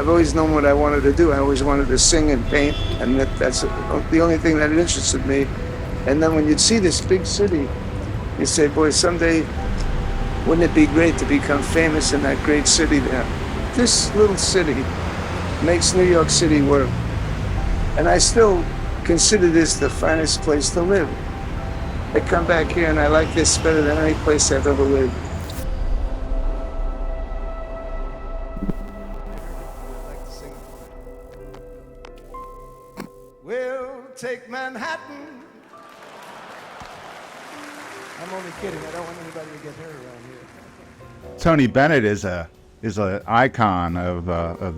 I've always known what I wanted to do. I always wanted to sing and paint, and that's the only thing that interested me. And then when you'd see this big city, you say, boy, someday, wouldn't it be great to become famous in that great city there? This little city makes New York City work. And I still consider this the finest place to live. I come back here and I like this better than any place I've ever lived. We'll take Manhattan. I'm only kidding. I don't want anybody to get hurt around here. Tony Bennett is an icon of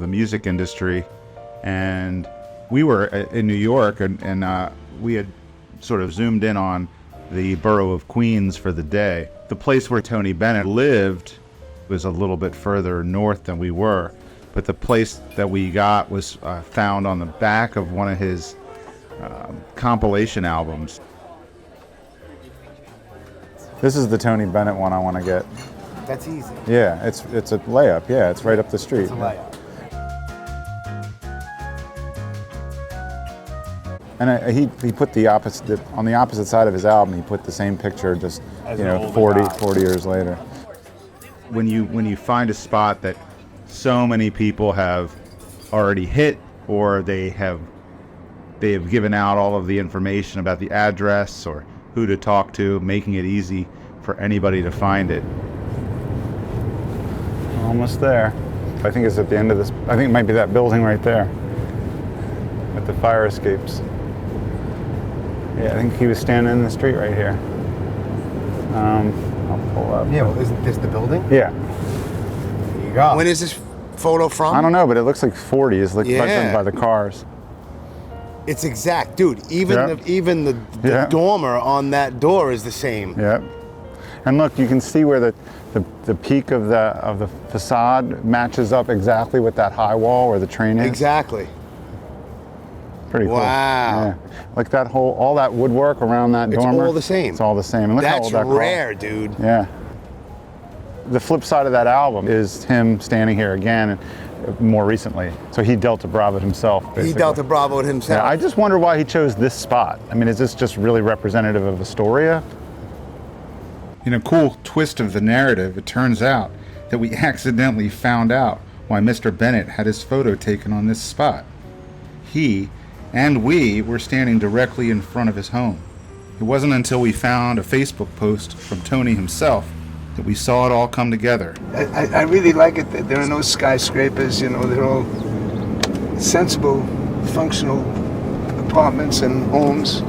the music industry, and we were in New York, and we had sort of zoomed in on the borough of Queens for the day. The place where Tony Bennett lived was a little bit further north than we were, but the place that we got was found on the back of one of his compilation albums. This is the Tony Bennett one I want to get. That's easy. Yeah, it's a layup. Yeah, it's right up the street. It's a layup. And he put the opposite on the opposite side of his album. He put the same picture, just As 40 years later. When you find a spot that so many people have already hit, or they have given out all of the information about the address or who to talk to, making it easy for anybody to find it. Almost there. I think it's at the end of this. I think it might be that building right there with the fire escapes. Yeah, I think he was standing in the street right here. I'll pull up. Yeah, well, isn't this the building? Yeah. There you go. When is this photo from? I don't know, but it looks like 40s, like by the cars. It's exact, dude. Even the dormer on that door is the same. Yep. And look, you can see where the peak of the facade matches up exactly with that high wall where the train is. Exactly. Pretty cool. Wow. Yeah. Like all that woodwork around that dormer. It's all the same. It's all the same. And look That's how old that rare, dude. Yeah. The flip side of that album is him standing here again, and more recently. So he Delta Bravo'd himself, basically. He Delta Bravo'd himself. Yeah, I just wonder why he chose this spot. I mean, is this just really representative of Astoria? In a cool twist of the narrative, it turns out that we accidentally found out why Mr. Bennett had his photo taken on this spot. He and we were standing directly in front of his home. It wasn't until we found a Facebook post from Tony himself that we saw it all come together. I really like it that there are no skyscrapers, they're all sensible, functional apartments and homes.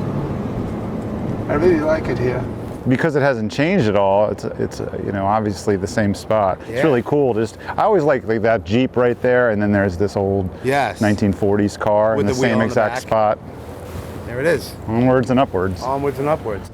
I really like it here. Because it hasn't changed at all, it's obviously the same spot. Yeah. It's really cool. I always like that Jeep right there, and then there's this old 1940s car in the same exact spot. There it is. Onwards and upwards. Onwards and upwards.